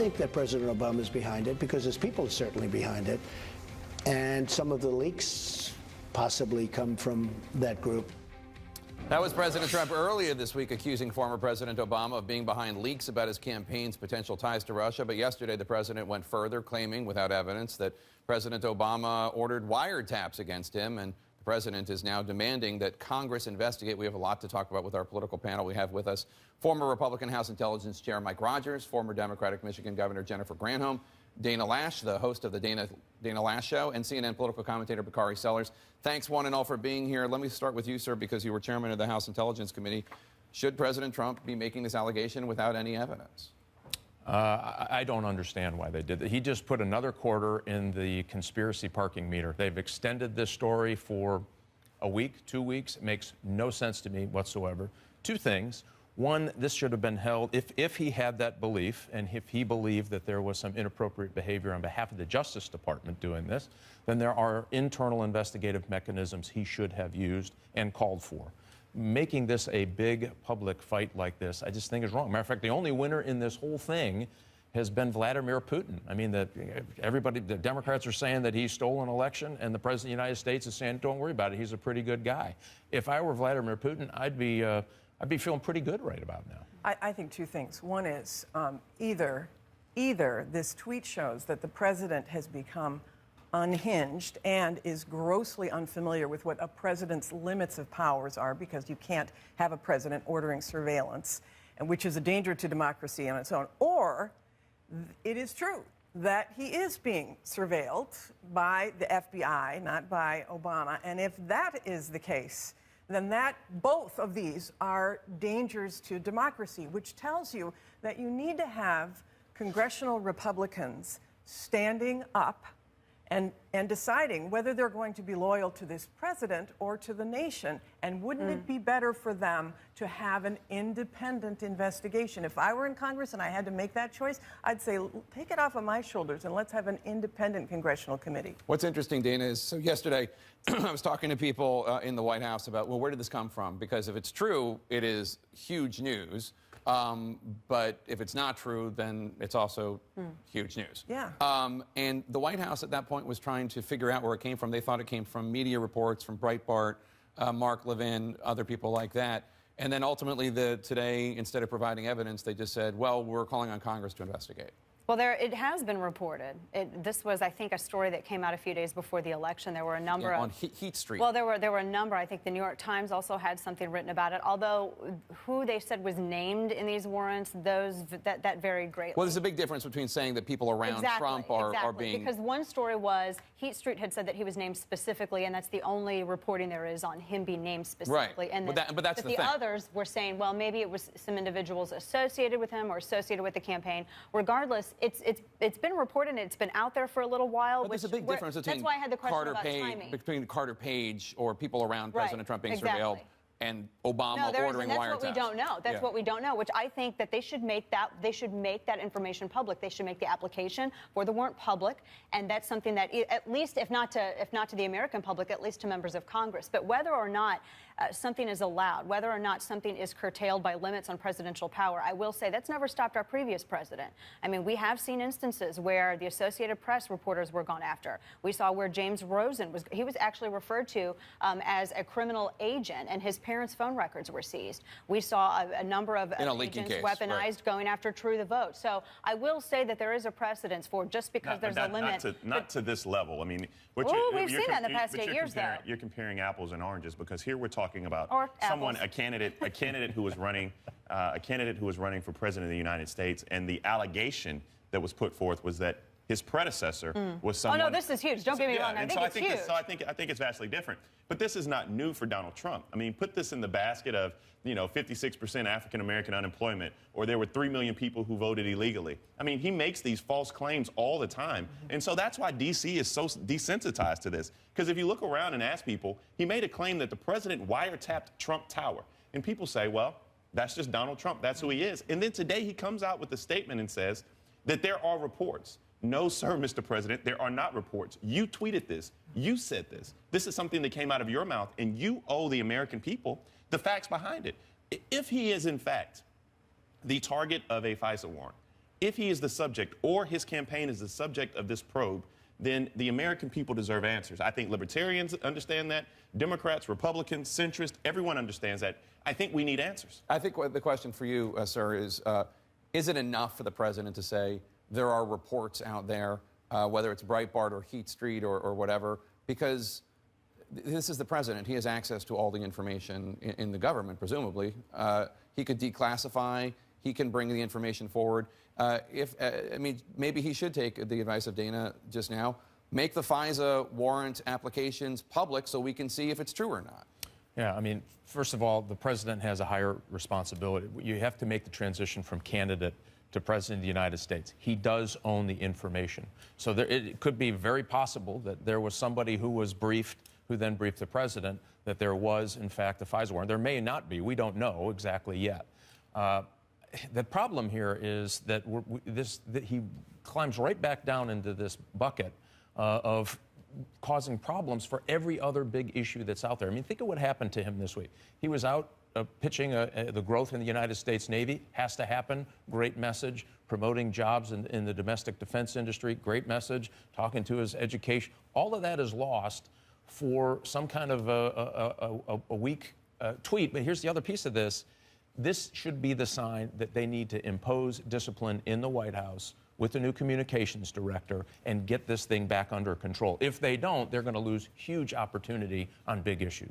think that President Obama is behind it because his people are certainly behind it. And some of the leaks possibly come from that group. That was President Trump earlier this week accusing former President Obama of being behind leaks about his campaign's potential ties to Russia. But yesterday, the president went further, claiming without evidence that President Obama ordered wiretaps against him. And the president is now demanding that Congress investigate. We have a lot to talk about with our political panel. We have with us former Republican House Intelligence Chair Mike Rogers, former Democratic Michigan Governor Jennifer Granholm, Dana Lash, the host of the Dana Lash Show, and CNN political commentator Bakari Sellers. Thanks, one and all, for being here. Let me start with you, sir, because you were chairman of the House Intelligence Committee. Should President Trump be making this allegation without any evidence? I don't understand why they did that. He just put another quarter in the conspiracy parking meter. They've extended this story for a week, 2 weeks. It makes no sense to me whatsoever. Two things. One, this should have been held, if he had that belief, and if he believed that there was some inappropriate behavior on behalf of the Justice Department doing this, then there are internal investigative mechanisms he should have used and called for. Making this a big public fight like this, I just think is wrong. Matter of fact, the only winner in this whole thing has been Vladimir Putin. I mean, the Democrats are saying that he stole an election, and the President of the United States is saying, don't worry about it, he's a pretty good guy. If I were Vladimir Putin, I'd be feeling pretty good right about now. I think two things. One is either this tweet shows that the president has become unhinged and is grossly unfamiliar with what a president's limits of powers are, because you can't have a president ordering surveillance, and which is a danger to democracy on its own, or it is true that he is being surveilled by the FBI, not by Obama. And if that is the case, then both of these are dangers to democracy, which tells you that you need to have congressional Republicans standing up and deciding whether they're going to be loyal to this president or to the nation. And wouldn't it be better for them to have an independent investigation? If I were in Congress and I had to make that choice, I'd say, take it off of my shoulders and let's have an independent congressional committee. What's interesting, Dana, is so yesterday I was talking to people in the White House about, well, where did this come from? Because if it's true, it is huge news. But if it's not true, then it's also huge news. Yeah. And the White House at that point was trying to figure out where it came from. They thought it came from media reports, from Breitbart, Mark Levin, other people like that. And then ultimately today, instead of providing evidence, they just said, well, we're calling on Congress to investigate. Well, it has been reported. This was, I think, a story that came out a few days before the election. There were a number on Heat Street. Well, there were a number. I think the New York Times also had something written about it. Although who they said was named in these warrants, that varied greatly. Well, there's a big difference between saying that people around Trump are being. Because one story was Heat Street had said that he was named specifically, and that's the only reporting there is on him being named specifically. Right. And but that's the thing. Others were saying, well, maybe it was some individuals associated with him or associated with the campaign. Regardless, it's been reported and it's been out there for a little while. But there's a big difference between that's why I had the question about timing. Between Carter Page or people around President Trump being surveilled and Obama ordering wiretaps. That's what we don't know. That's what we don't know, which I think that they should make that information public. They should make the application for the warrant public, and that's something that at least, if not to the American public, at least to members of Congress. But whether or not something is allowed, whether or not something is curtailed by limits on presidential power, I will say that's never stopped our previous president. I mean, we have seen instances where the Associated Press reporters were gone after. We saw where James Rosen was actually referred to as a criminal agent, and his parents' phone records were seized. We saw a number of agents weaponized going after True the Vote. So I will say that there is a precedence for just because there's a limit. Not to this level. I mean, we've seen that in the past 8 years, though. You're comparing apples and oranges, because here we're talking about a candidate who was running for president of the United States, and the allegation that was put forth was that his predecessor was someone. Oh, no, this is huge. Don't get me wrong. I think it's vastly different. But this is not new for Donald Trump. I mean, put this in the basket of, 56% African-American unemployment, or there were 3 million people who voted illegally. I mean, he makes these false claims all the time. And so that's why D.C. is so desensitized to this. Because if you look around and ask people, he made a claim that the president wiretapped Trump Tower. And people say, well, that's just Donald Trump. That's who he is. And then today he comes out with a statement and says that there are reports. No, sir, Mr. President, there are not reports. You tweeted this. You said this. This is something that came out of your mouth, and you owe the American people the facts behind it. If he is, in fact, the target of a FISA warrant, if he is the subject or his campaign is the subject of this probe, then the American people deserve answers. I think libertarians understand that. Democrats, Republicans, centrists, everyone understands that. I think we need answers. I think the question for you, sir, is it enough for the president to say there are reports out there, whether it's Breitbart or Heat Street or whatever, because this is the president. He has access to all the information in the government, presumably. He could declassify. He can bring the information forward. I mean, maybe he should take the advice of Dana just now. Make the FISA warrant applications public so we can see if it's true or not. Yeah, I mean, first of all, the president has a higher responsibility. You have to make the transition from candidate to president of the United States. He does own the information. So it could be very possible that there was somebody who was briefed, who then briefed the president, that there was, in fact, a FISA warrant. There may not be. We don't know exactly yet. The problem here is that he climbs right back down into this bucket of causing problems for every other big issue that's out there. I mean, think of what happened to him this week. He was out pitching the growth in the United States Navy. Has to happen. Great message. Promoting jobs in the domestic defense industry. Great message. Talking to his education. All of that is lost for some kind of a weak tweet. But here's the other piece of this. This should be the sign that they need to impose discipline in the White House with the new communications director and get this thing back under control. If they don't, they're going to lose huge opportunity on big issues.